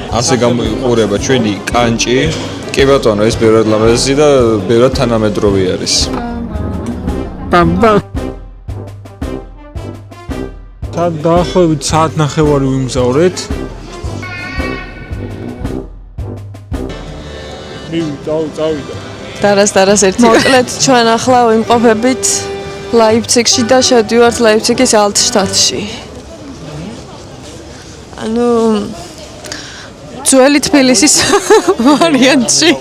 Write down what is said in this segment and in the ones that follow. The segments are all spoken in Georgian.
ასე გამოიყურება ჩვენი კანჭი. კი ბატონო, ეს ბევრად ლამაზი და ბევრად თანამედროვე არის. ბამბა. დაახლოებით საათ ნახევარი ვიმგზავრეთ. წავიდა. დარას ერთი. მოკლედ ჩვენ ახლა ვიმყოფებით ლაიფციგში და შევდივართ ლაიფციგის ალტშტატში. ანუ ძველი თბილისის ვარიანტში.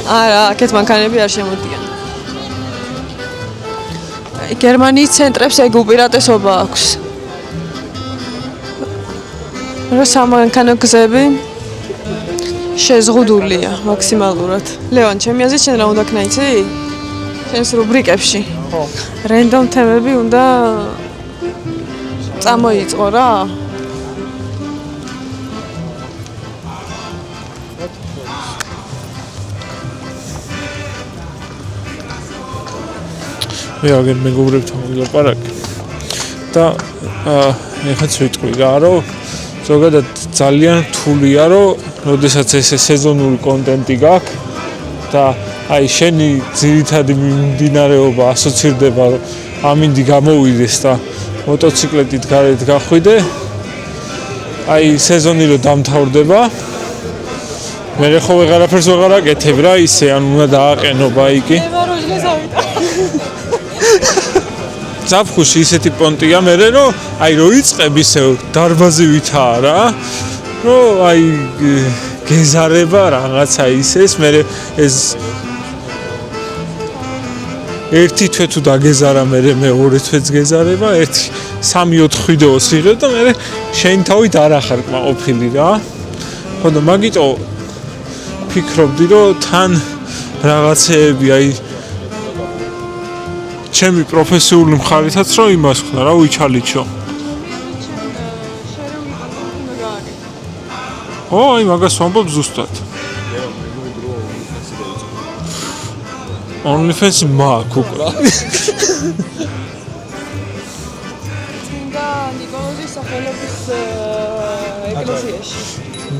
არა, აქეთ მანქანები არ შემოდიან. გერმანიის ცენტრებს ეგ უპირატესობა აქვს. რა სამანქანო გზები შეზღუდულია მაქსიმალურად. ლევან, ჩემი აზრით შენ რა უნდა ქნა იცი? შენს რუბრიკებში. ხო. რენდომ თემები უნდა წამოიწყო რა. მე აგერ მეგობრებთან ვილაპარაკე და ეხაც ვიტყვი რა, რომ ზოგადად ძალიან რთულია, რომ როდესაც ეს სეზონური კონტენტი გაქვს და აი შენი ძირითადი მიმდინარეობა ასოცირდება, რომ ამინდი გამოვიდეს და მოტოციკლეტით გარეთ გახვიდე. აი სეზონი რომ დამთავრდება, მე ხო ვეღარაფერს ვეღარ აკეთებ რა ისე, ან უნდა დააყენო ბაიკი. ზაფხულში ისეთი პონტია მე რომ აი რო იწყებ ისე დარბაზივითაა რა, რომ აი გეზარება რაღაცა ისეს, მე ეს ერთი თვე თუ დაგეზარა მე მეორე თვეც გეზარება, ერთი 3-4 ვიდეოს იღებ და მე შენ თავით არ ახარ კმაყოფილი რა. ხო და მაგიტო ფიქრობდი რომ თან რაღაცეები აი ჩემი პროფესიული მხარითაც რომ იმას ხდა რა ვიჩალიჩო. ო, აი მაგას ვამბობ ზუსტად. OnlyFans მაქვს უკვე. წმინდა ნიკოლოზის სახელობის ეკლესიაში.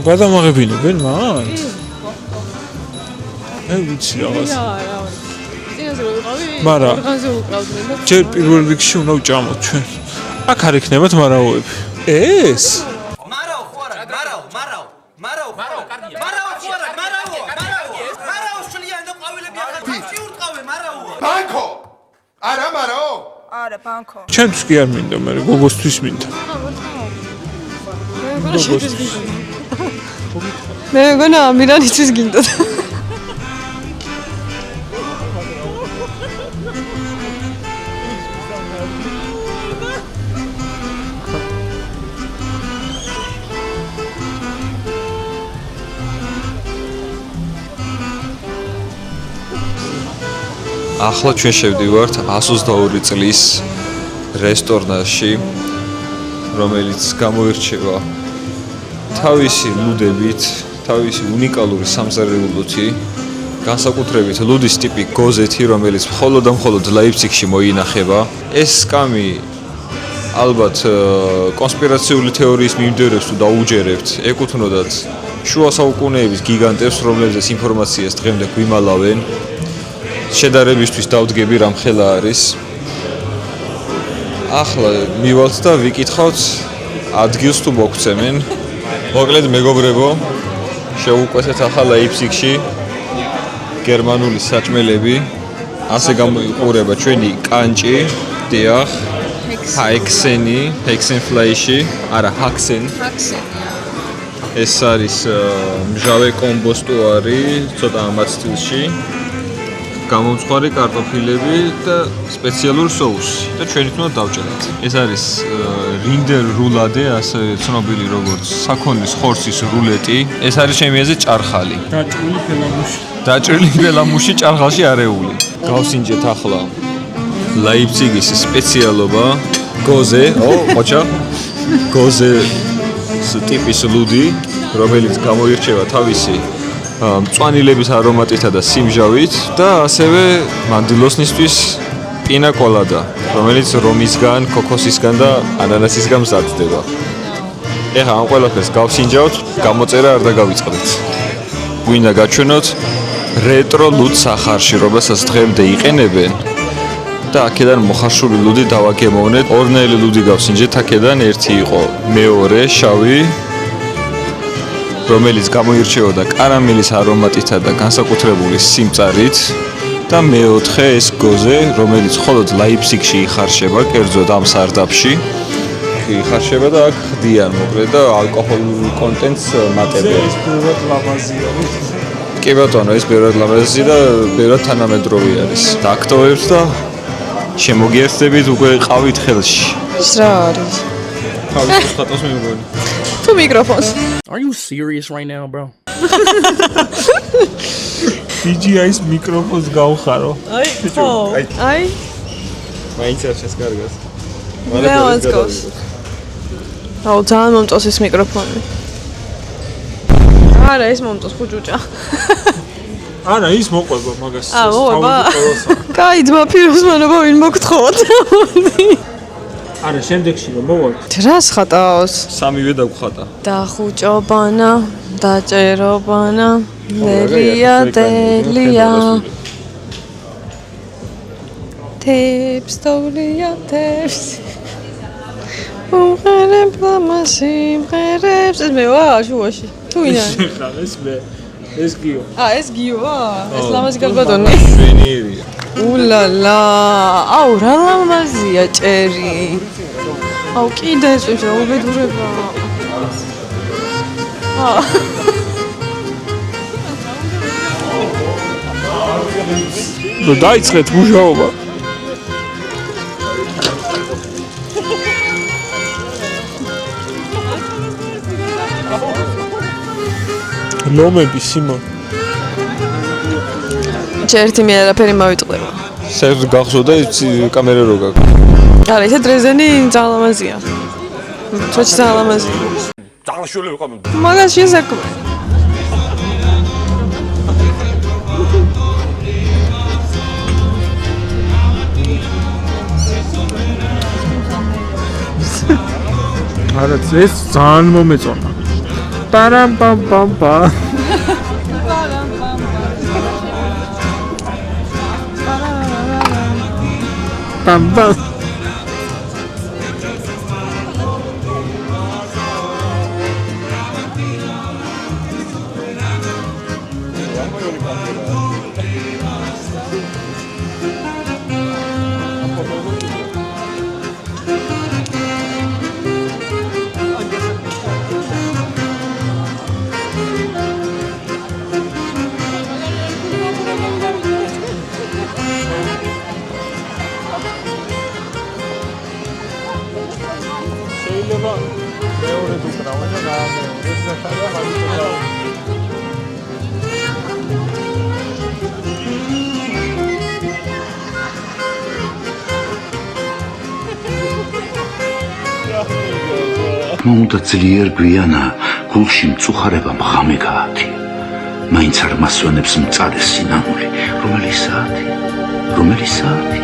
გადამაღებინებენ მან? ვიცი რაღაც. მარა ჯერ პირველ რიგში უნდა ვჭამოთ ჩვენ. აქ არ იქნებათ მარაოები. ეს? მარაო ხო არა, მარაო. მარაო შლიან და ყვავილები ახლა თავში ურტყავენ მარაოა. ბანკო. არა მარაო? არა, ბანკო. ჩემთვის კი არ მინდა, მე გოგოსთვის მინდა. მე მგონა ამირანისთვის გინდოდა. ახლა ჩვენ შევდივართ 122 წლის რესტორნში, რომელიც გამოირჩევა თავისი ლუდებით, თავისი უნიკალური სამზარეულოთი, განსაკუთრებით ლუდის ტიპი გოზეთი, რომელიც მხოლოდ და მხოლოდ ლაიფციგში მოინახება. ეს სკამი ალბათ კონსპირაციული თეორიის მიმდევრებს თუ დაუჯერებთ, ეკუთვნოდათ შუა საუკუნეების გიგანტებს, რომლებზეც ინფორმაციას დღემდე გვიმალავენ. შედარებისთვის დავდგები რამ ხელა არის. ახლა მივალთ და ვიკითხავთ ადგილს თუ მოგცემენ. მოკლედ მეგობრებო, შევუკვეთეთ ახლა ლაიფციგში გერმანული საჭმელები. ასე გამოიყურება ჩვენი კანჭი, დიახ, ჰაქსენფლაიში, არა ჰაქსენ. ეს არის მჟავე კომბოსტუარი, ცოტა ამათ სტილში. გამომწვარი კარტოფილები და სპეციალური соуსი და ჩვენით უნდა დავჭერთ. ეს არის რინდერ რულადე, ასე ცნობილი როგორც საქონლის ხორცის რულეტი. ეს არის ჩემი აზრით ჭარხალი. დაჭრილი ფელამუში ჭარხალში არეული. გავსინჯეთ ახლა ლაიფციგის სპეციალობა გოზე, ყოჩა. გოზე ტიპის ლუდი, რომელიც გამოირჩევა თავისი მწვანილების არომატითა და სიმჟავით და ასევე მანდილოსნისთვის პინა კოლადა, რომელიც რომისგან, ქოქოსისგან და ანანასისგან მზადდება. ეხლა ამ ყველაფერს გავსინჯავთ, გამოწერა არ დაგავიწყდეთ. გვინდა გაჩვენოთ რეტრო ლუდ სახარში, რომელსაც დღემდე იყენებენ და აქედან მოხარშული ლუდი დავაგემოვნეთ. ორნაირი ლუდი გავსინჯეთ, აქედან ერთი იყო მეორე, შავი, რომელიც გამოირჩეოდა კარამელის არომატითა და განსაკუთრებული სიმწარით და მეოთხე ეს გოზე, რომელიც მხოლოდ ლაიფციგში იხარშება, კერძოდ ამ სარდაფში იხარშება და აქ ხდიან მოკლედ და ალკოჰოლურ კონტენტს მატებენ. ეს პირველად ლამაზია. კი ბატონო, ეს ბევრად ლამაზი და ბევრად თანამედროვე არის. დაქტოვებს და შემოგიერთდებით უკვე ყავით ხელში. ის რა არის? თავის ხატოს მეგონი. თუ მიკროფონს. Are you serious right now, bro? DJI-ის მიკროფონს გავხარო. აი, ხო. აი, მაინც არ შეს კარგად. ლეონს გავს. აუ, ძალიან მომწონს ეს მიკროფონი. არა, ეს მომწონს ხუჭუჭა. არა, ის მოყვება მაგას. მოყვება. კაი, ძმა პიროსმანობა ვინ მოგთხოვოთ. არა, შემდეგში რომ მოვალ. რას ხატავს? სამივე დაგხატა. დახუჭობანა, დაჭერობანა, ლელია, დელია. თებს თოვლია თებს. უმღერებ ლამაზი მღერებს. ეს მე ვარ შუაში. თუ ვინ არის? ეს მე. ეს გიო. ეს გიოა? ეს ლამაზი გალბატონი. შვენიერია. ულალა, აუ რა ლამაზია ჭერი. აუ კიდე ეს რა უბედურება. დაიწყეთ მუშაობა. ლომები სიმონ. ჩერტი მე არაფერი მოვიტყდება. საერთოდ გახსოვდა ეს კამერა რო გაქვს. არა, ეს დრეზენი ძალიან ლამაზია. ჩოჩი ძალიან ლამაზია. ძალიან შული ვიყავ. მაგას შესაქმე. არა, ეს ძალიან მომეწონა. პარამ პამ პამ პა. პამ პამ. შეიძლება მეორე თუ კრავე და გამეორე ეს ახალია მაგიტო. მომდა ძლიერ გვიანა გულში მწუხარება მღამე გაათია. მაინც არ მასვენებს მწარე სინანული. რომელი საათი?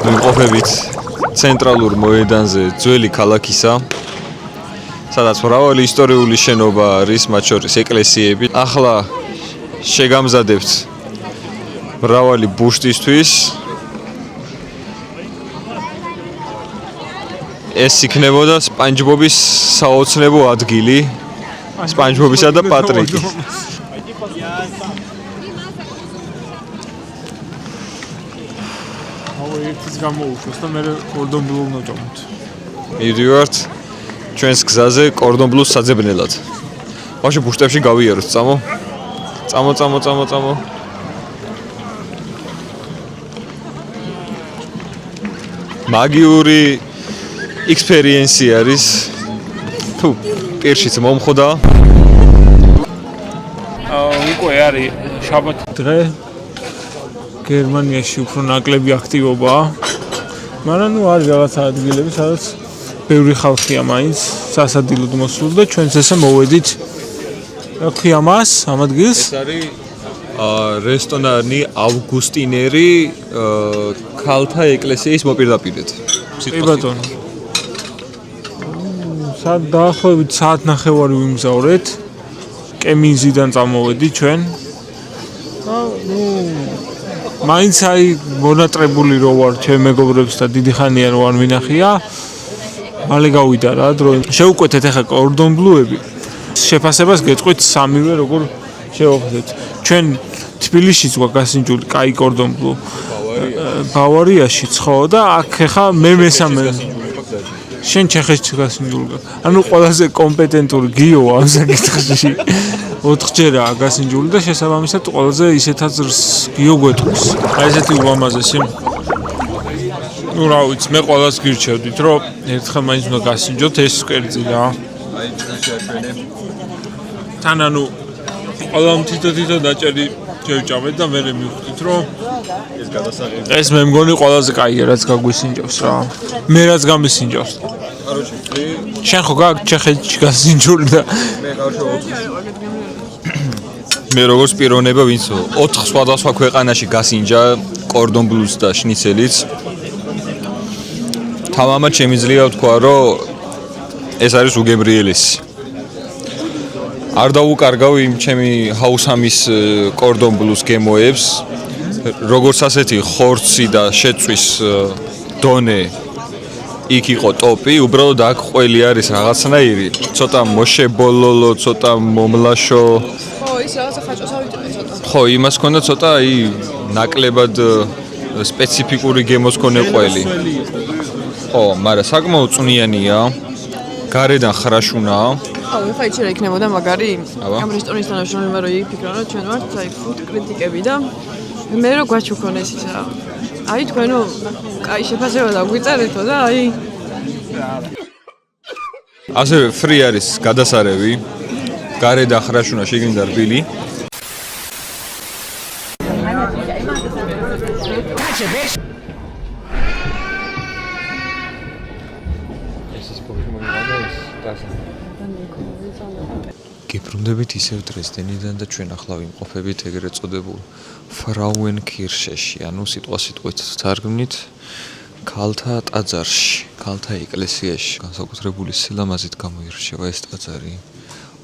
ვიმყოფებით ცენტრალურ მოედანზე ძველი ქალაქისა, სადაც მრავალი ისტორიული შენობა არის, მათ შორის ეკლესიები. ახლა შეგამზადებთ მრავალი ბუშტისთვის. ეს იქნებოდა სპანჯბობის საოცნებო ადგილი, სპანჯბობისა და პატრიკის. ერთის გამოუშვეს და მე კორდონ ბლუ უნდა წამოთ. მივდივართ ჩვენს გზაზე კორდონ ბლუს საძებნელად. ბავშვი ბუშტებში გავიაროთ, წამო. მაგიური ექსპერიენსი არის. თუ პირშიც მომხოდა. უკვე არის შაბათი დღე. გერმანიაში უფრო ნაკლები აქტივობაა. მაგრამ ნუ არის რაღაცა ადგილები, სადაც ბევრი ხალხია მაინც სასადილოდ მოსული და ჩვენც ესე მოვედით. რა ქვია მას ამ ადგილს? ეს არის რესტორანი ავგუსტინერი ქალთა ეკლესიის მოპირდაპირედ. კი ბატონო. სად დაახლოებით საათნახევარი ვიმგზავრეთ. კემინზიდან წამოვედით ჩვენ. ნუ მაინც აი მონატრებული რო ვარ ჩემ მეგობრებს და დიდი ხანია რო არ მინახია. მალე გავიდა რა დრო. შევუკვეთეთ ახლა კორდონ ბლუები. შეფასებას გეტყვით სამივე როგორ შევაფასეთ. ჩვენ თბილისშიც გვაქვს გასინჯული კაი კორდონ ბლუ. ბავარიაშიც ხო და აქ ახლა მე მესამე. შენ ჩეხეთში გასინჯული გაქვს. ანუ ყველაზე კომპეტენტური გიო ამ საკითხში. 4ჯერაა გასინჯული და შესაბამისად ყველაზე ისეთაც გიო გვეტყვის. აი ესეთი ულამაზესი. ნუ რა ვიცი, მე ყველას გირჩევდით, რომ ერთხელ მაინც უნდა გასინჯოთ ეს კერძი რა. თან ანუ ყველამ თითო დაჭერი შევჭამეთ და მე მივხვდით, რომ ეს გადასაღები. ეს მე მგონი ყველაზე კაია, რაც გაგვისინჯავს რა. მე რაც გამისინჯავს. შენ ხო გაქვს ჩეხეთში გასინჯული და მე როგორც პიროვნება ვინც 4 სხვადასხვა ქვეყანაში გასინჯა კორდონ ბლუს და შნიცელიც. თამამად შემიძლია ვთქვა, რომ ეს არის უგებრიელესი. არ დაუკარგავ იმ ჩემი ჰაუსამის კორდონ ბლუს გემოებს, როგორც ასეთი ხორცი და შეწვის დონე იქ იყო ტოპი, უბრალოდ აქ ყველი არის რაღაცნაირი, ცოტა მოშებოლოლო, ცოტა მომლაშო. ხო, ის რაღაცა ხაჭოსავით ცოტა. ხო, იმას ქონდა ცოტა ნაკლებად სპეციფიკური გემოს ქონე ყველი. ხო, მაგრამ საკმაოდ წვნიანია. გარედან ხრაშუნაა. აუ, ეხლა იცი რა იქნებოდა მაგარი? ამ რესტორნის თანამშრომლებმა რო იფიქრონ, რომ ჩვენ ვართ აი ფუდ კრიტიკები და მე რო გვაჩუქონ ეს რა. აი თქვენო კაი შეფასება დაგვიწერეთო და აი ასევე ფრი არის გადასარევი. გარედან ხრაშუნა შეგინდა რბილი. გებრუნდებით ისევ დრეზდენიდან და ჩვენ ახლა ვიმყოფებით ეგრეთ წოდებულ ფრაუენკირშეში, ანუ სიტყვასიტყვით თარგმნით ქალთა ტაძარში, ქალთა ეკლესიაში. განსაკუთრებული სილამაზით გამოირჩევა ეს ტაძარი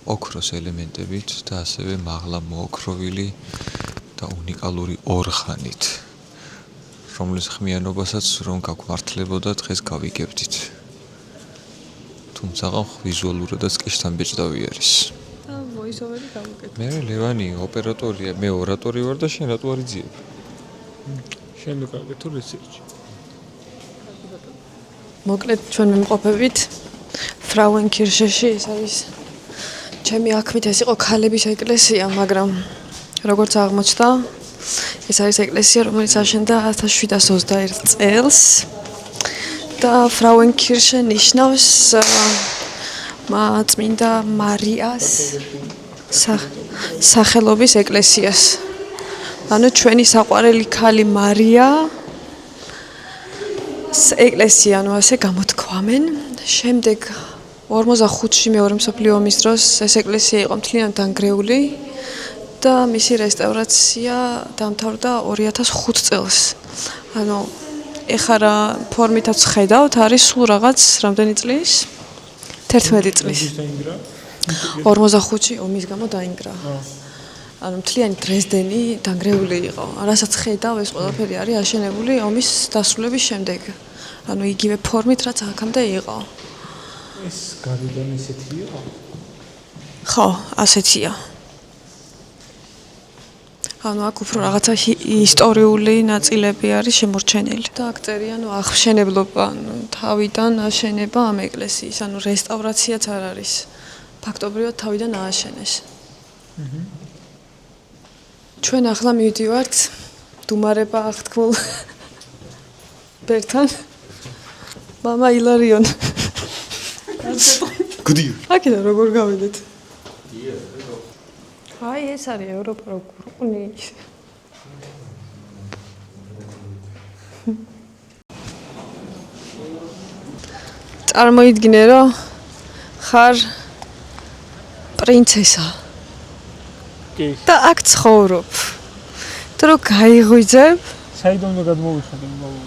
ოქროს ელემენტებით და ასევე მაღლა მოოქროვილი და უნიკალური ორხანით, რომლის ხმიანობასაც რომ გაგვმართლებოდა დღეს გავიგებდით. თუმცა ვიზუალურადაც კი შთამბეჭდავი არის. ვოისოვერი გავუკეთე. მე ლევანი ოპერატორია, მე ორატორი ვარ და შენ რატო არ იძიებ? შენ გაკეთო რესერჩი. მოკლედ ჩვენ ვიმყოფებით ფრაუენკირშეში, ეს არის ჩემი აქმით ეს იყო ქალების ეკლესია, მაგრამ როგორც აღმოჩნდა, ეს არის ეკლესია, რომელიც აშენდა 1721 წელს და ფრაუენკირშე ნიშნავს წმინდა მარიას სახელობის ეკლესიას. ანუ ჩვენი საყვარელი ქალი მარია ეკლესია, ანუ ასე გამოთქვამენ. შემდეგ 45-ში მეორე მსოფლიო ომის დროს ეს ეკლესია იყო მთლიანად დანგრეული და მისი რესტავრაცია დამთავრდა 2005 წელს. ანუ ეხლა რა ფორმითაც ხედავთ, არის სულ რაღაც რამდენი წლის? 11 წლის. 45-ში ომის გამო დაინგრა. ანუ მთლიანი დრეზდენი დანგრეული იყო. რასაც ხედავ, ეს ყველაფერი არის აშენებული ომის დასრულების შემდეგ. ანუ იგივე ფორმით, რაც აქამდე იყო. ეს გარედან ისეთი იყო? ხო, ასეთია. ანუ აქ უფრო რაღაცა ისტორიული ნაწილები არის შემორჩენილი. და აქ წერია, ანუ აღმშენებლობა, ანუ თავიდან აშენება ამ ეკლესიის, ანუ რესტავრაციაც არ არის. ფაქტობრივად თავიდან ააშენეს. ჩვენ ახლა მივდივართ დუმარება აღთქმულ ბერთან. მამა ილარიონ. გდი. აქედან როგორ გავიდეთ? აი ეს არის ევროპა როგორ ყვნი. წარმოიდგინე რომ ხარ პრინცესა. კი. და აქ ცხოვრობ. თუ რო გაიღვიძებ, საიდან უნდა გადმოვიხადე ბაბუ?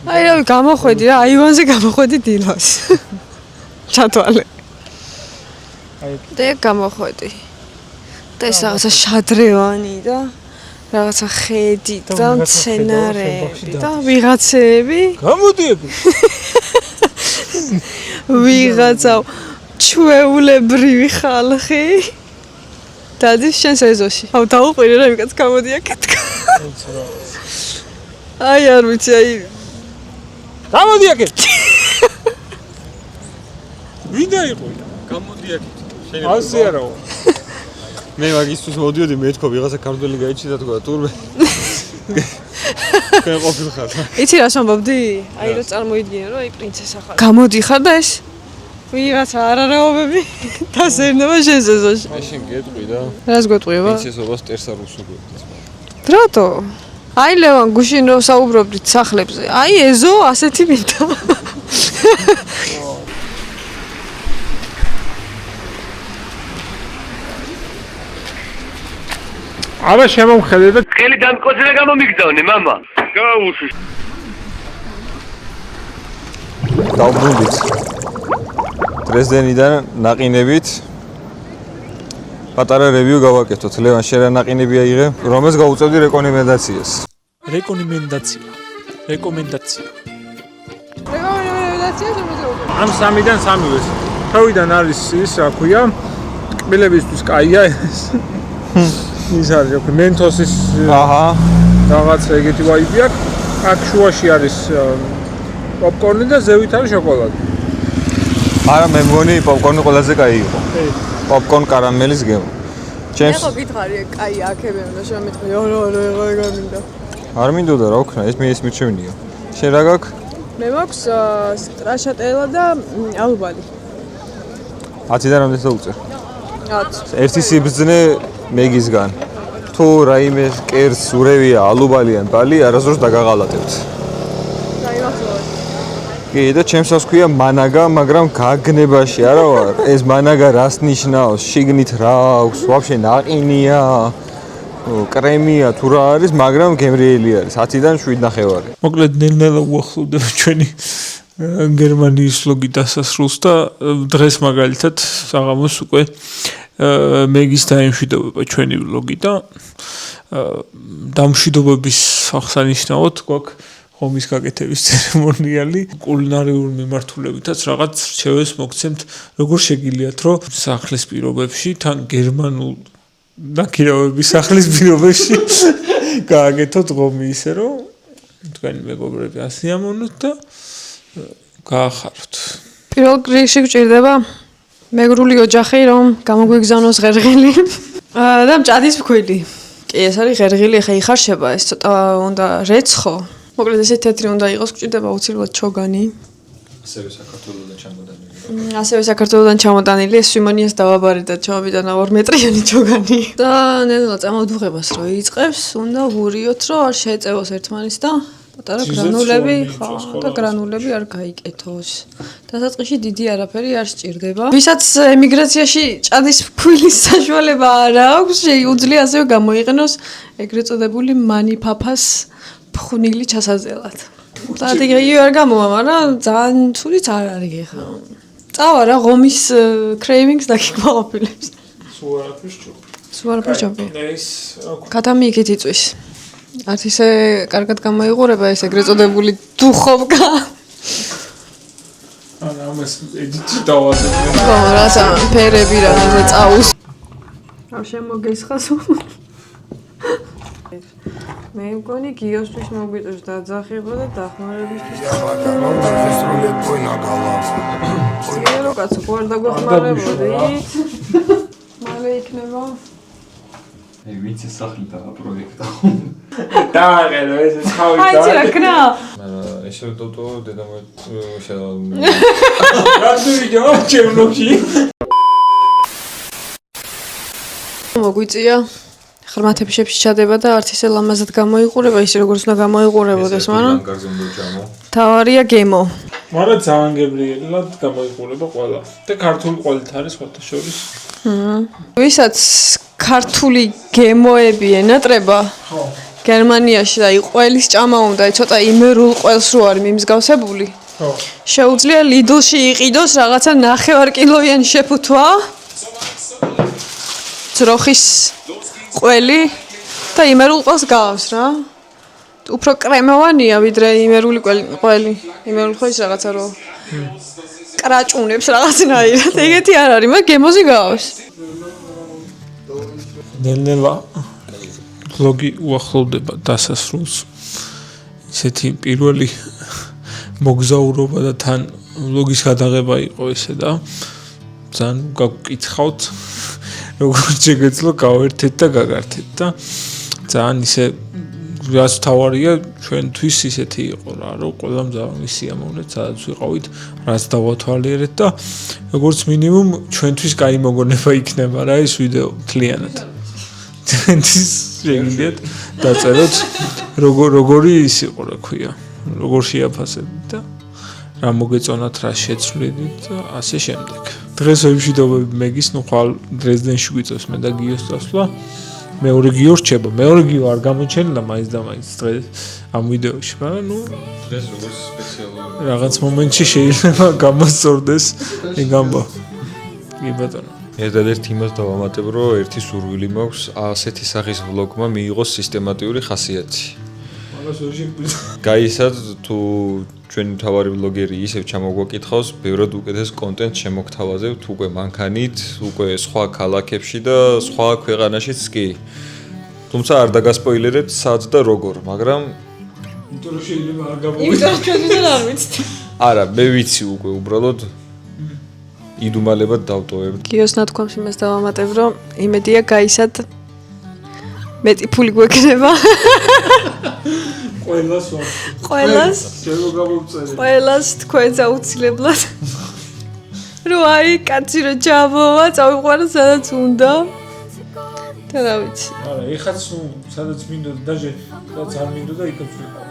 აი რა გამოხვედი რა, აივანზე გამოხვედი დილას. ჩათვალე. და გამოხვედი. და ეს რაღაცა შადრევანი და რაღაცა ხედი და მცენარეები და ვიღაცები. გამოდი ეგ. ვიღაცა ჩვეულებრივი ხალხი. დადის შენს ეზოში. აუ დაუყვირე რა იმკაც გამოდი აქეთ. აი არ ვიცი აი გამოდი აქეთ. ვიდა იყო? გამოდი აქეთ. ასე არაო. მე მაგისთვის მოდიოდი, მე თქო ვიღაცა ქართველი გაიჩიდა თქვა თურმე. კენ ყოფილ ხარ. იცი რა სამბობდი? აი რა წარმოიდგინე რომ აი პრინცესა ხარ. გამოდი ხარ და ეს ვიღაცა არარაობები დასერნება შენს ეზოში. მაშინ გეტყვი და რას გვეტყვიება? პრინცესობას ტერსა რუსულ გვეტყვის. რატო? აი ლევან გუშინ რო საუბრობდით სახლებზე. აი ეზო ასეთი მინდა. არა შემომხედე და ხელი დამკოცრა გამომიგზავნე მამა. გაუშვი. დავბრუნდით. დრეზდენიდან ნაყინებით პატარა რევიუ გავაკეთოთ. ლევან, შენ რა ნაყინები აიღე? რომელს გაუწევდი რეკომენდაციას? რეკომენდაცია. რეკომენდაცია შემოძრაობა. ამ სამიდან სამივეს. თავიდან არის ის, რა ქვია, კბილებისთვის კაია ეს. ის არის, რა ქვია, მენტოსის აჰა. რაღაც ეგეთი ვაიბი აქვს. აქ შუაში არის პოპკორნი და ზევით არის შოკოლადი. არა, მე მგონი პოპკორნი ყველაზე კაი იყო. პოპკორნ კარამელის გემო. ჩემს ეხო გითხარი, კაი აქები უნდა შემეთქვი. ო ეგ მინდა. არ მინდოდა რა ვქნა, ეს მე ეს მიჩვენია. შენ რა გაქვს? მე მაქვს სტრაშატელა და ალუბალი. 10-დან რამდენს დაუწერ? 10. ერთი სიბრძნე მეგისგან. თუ რაიმე კერს ურევია ალუბალიან ბალი, არასდროს დაგაღალატებთ. კი, და ჩემსაც ქვია მანაგა, მაგრამ გაგნებაში არა ვარ. ეს მანაგა რას ნიშნავს? შიგნით რა აქვს? ვაფშე ნაყინია, კრემია თუ რა არის, მაგრამ გემრიელი არის. 10-დან 7.5. მოკლედ ნელ-ნელა უახლოვდება ჩვენი გერმანიის ვლოგი დასასრულს და დღეს მაგალითად საღამოს უკვე მეგის დაემშვიდობება ჩვენი ვლოგი და დამშვიდობების აღსანიშნავად გვაქვს ომის გაკეთების ცერემონიალი კულინარიული მიმართულებითაც რაღაც რჩევებს მოგცემთ როგორ შეგიძლიათ რომ სახლის პირობებში თან გერმანულ ნაკირავების სახლის პირობებში გააკეთოთ ღომი ისე რომ თქვენი მეგობრები ასიამოვნოთ და გაახაროთ. პირველ რიგში გჭირდება მეგრული ოჯახი რომ გამოგვიგზავნოს ღერღელი და მჭადის ფქვილი. კი, ეს არის ღერღილი, ხა იხარშება, ეს ცოტა უნდა რეცხო. მოკლედ ესე თეთრი უნდა იყოს, გვჭირდება აუცილებლად ჩოგანი. ასევე საქართველოდან ჩამოტანილი, ეს სვიმონიას დავაბარეთ და ჩავაბიდან 2 მეტრიანი ჩოგანი. და ნელა წამოდუღებას რო იწყებს, უნდა ვურიოთ, რომ არ შეეწევოს ერთმანეთს და პატარა გრანულები, ხო, და გრანულები არ გაიკეთოს. დასაწყისში დიდი არაფერი არ სჭირდება. ვისაც ემიგრაციაში ჭადის ფქვილის საშუალება არ აქვს, შეუძლია ასევე გამოიყენოს ეგრეთ წოდებული მანიფაფას ფხვნილი ჩასაძელად. და იგი არ გამოვა, მაგრამ ძალიან ცუდიც არ არის ეხლა. წავა რა ღომის cravings დაგიყვაყოფილებს. სულ არაფერს ჭობ. სულ არაფერს ჭობი. ეს კატამი იქით იწვის. არც ისე კარგად გამოიყურება ეს ეგრეთ წოდებული დუხოვკა. არა, ამას ედიტი დავაძებ. ხო, რაცა ფერები რაღაცა წაუს. არ შემოგესხასო. მე მგონი გიოსთვის მოგვიწევს დაძახება და დახმარებისთვის. სიერო კაცო, ყوار დაგვეხმარებოდით. მალე იქნება. აი, ვიცი სახლი და პროექტა. დააღერო ეს ხავი და. აი, რა ქნა? მაგრამ ესე დოდო დედამო შედა. რასვიდო ჩემნოქი. მოგვიწია. ხრმათები შეფიჩადება და არც ისე ლამაზად გამოიყურება, ისე როგორც უნდა გამოიყურებოდეს, მაგრამ თავარია გემო. მაგრამ ძალიან გებრიელად გამოიყურება ყველა. და ქართული ყველით არის სხვათა შორის. ვისაც ქართული გემოები ენატრება, ხო. გერმანიაში და ყველის ჭამა უნდა, ცოტა იმერულ ყველს რო არის მიმსგავსებული. ხო. შეუძლია ლიდლში იყიდოს რაღაცა 9 კილოიანი შეფუთვა. ძროხის ყველი და იმერულ ყველს გავს რა. უფრო კრემოვანია ვიდრე იმერული ყველი. იმერული ხო ის რაღაცა რო კრაჭუნებს რაღაცნაირად. ეგეთი არ არის, მაგრამ გემოზი გავს. ნელ-ნელა ბლოგი უახლოვდება დასასრულს. ისეთი პირველი მოგზაურობა და თან ბლოგის გადაღება იყო ესე და ძალიან გაგკითხავთ როგორც შეგეძლო გავერთეთ და გაგართეთ და ძალიან ისე რაც თავარია ჩვენთვის ისეთი იყო რა რომ ყველამ ძალიან სიამოვნეთ სადაც ვიყავით რაც დავათვალიერეთ და როგორც მინიმუმ ჩვენთვის კაი მოგონება იქნება რა ეს ვიდეო მთლიანად ჩვენთვის შეგიძლიათ დაწეროთ როგორი ის იყო რა ქვია როგორ შეაფასებთ და რა მოგეწონათ რა შეცვლით და ასე შემდეგ დღეს ვიმშვიდობები მეგის ნუ ხვალ დრეზდენში გვიწევს მე და გიოს დასვლა მეორე გიო რჩება მეორე გიო არ გამოჩენილა მაინც და მაინც დღეს ამ ვიდეოში მაგრამ ნუ დღეს როგორც სპეციალური რაღაც მომენტში შეიძლება გამოსწორდეს ეგ ამბავი კი ბატონო ერთადერთ იმას დავამატებ რომ ერთი სურვილი მაქვს ასეთი სახის ვლოგმა მიიღოს სისტემატიური ხასიათი მაგას ვერ შეგვიძლია გაიცად თუ ჩვენი მთავარი ბლოგერი ისევ ჩამოგვაკითხავს, ბევრად უკეთეს კონტენტს შემოგთავაზებთ უკვე მანქანით, უკვე სხვა ქალაქებში და სხვა ქვეყანაშიც კი. თუმცა არ დაგასპოილერებთ სად და როგორ, მაგრამ იმიტომ რომ შეიძლება არ გამოვიდეთ. იმიტომ ჩვენ არ ვიცით. არა, მე ვიცი უკვე უბრალოდ იდუმალებად დავტოვებთ. გიოს ნათქვამს იმას დავამატებ, რომ იმედია გაისად მეტი ფული გვექნება. ყველას ვარ. ყველას შეგოგავწერე. ყველას თქვენს აუცილებლად. რო აი კაცი რო ჩამოვა, წავიყვარო სადაც უნდა. და რა ვიცი. არა, ეხაც ნუ სადაც მინდოდა დაჟე, სადაც არ მინდოდა იქაც ვიყავ.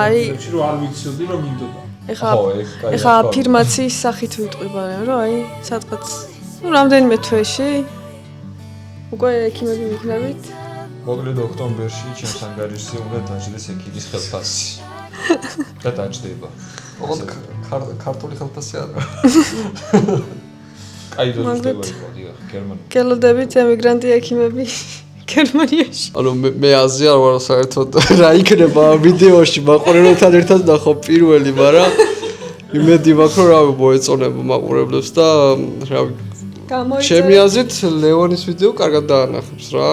აი, რო არ ვიცოდი რომ მინდოდა. ეხა აფირმაციის სახით ვიტყვი, რომ აი სადღაც ნუ რამდენიმე თვეში უკვე ექიმები ვიქნებით. მოკლედ ოქტომბერში ჩემს ანგარიშზე უნდა დაჯდეს ექიმის ხელფასი. და დაჯდება. ოღონდ ქართული ხელფასი არა. კაი დოჯდება იმოდია გერმანიაში. გელოდებით ემიგრანტი ექიმები გერმანიაში. ანუ მე აზია არ ვარ საერთოდ რა იქნება ვიდეოში მაყურებელთან ერთად ნახო პირველი, მაგრამ იმედი მაქვს რომ რავი მოეწონება მაყურებლებს და რავი ჩემი აზრით ლევონის ვიდეო კარგად დაანახებს რა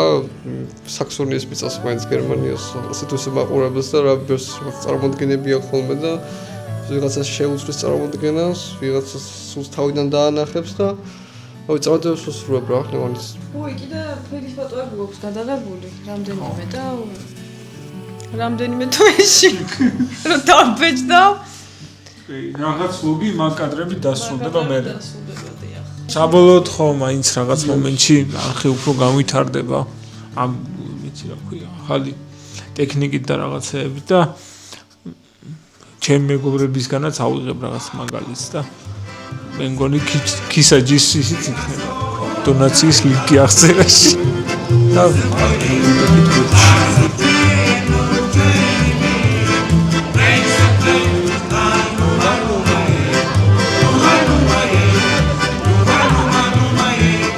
საქსონიის მიწას მაინც გერმანიას ასე თუ ისე მაყურებელს და რა ბევრს წარმოდგენები აქვს ხოლმე და ვიღაცას შეუძლის წარმოდგენას ვიღაცას სულ თავიდან დაანახებს და ой, წამოწევს ვსურვებ რა, ნეონის. ой, კიდე ფერის ფოტოები გვაქვს გადაღებული, რამდენიმე თვეში. რომ დავბეჭდავ. რაღაც ლოგი მაგ კადრები დასრულდება მე. საბოლოოდ ხო მაინც რაღაც მომენტში არხი უფრო გამვითარდება ამ ვიცი რა ქვია, ახალი ტექნიკით და რაღაცეებით და ჩემ მეგობრებისგანაც ავიღებ რაღაც მაგალითს და მე მგონი ქისაჯის ისიც იქნება. დონაციის ლინკი აღწერაში. და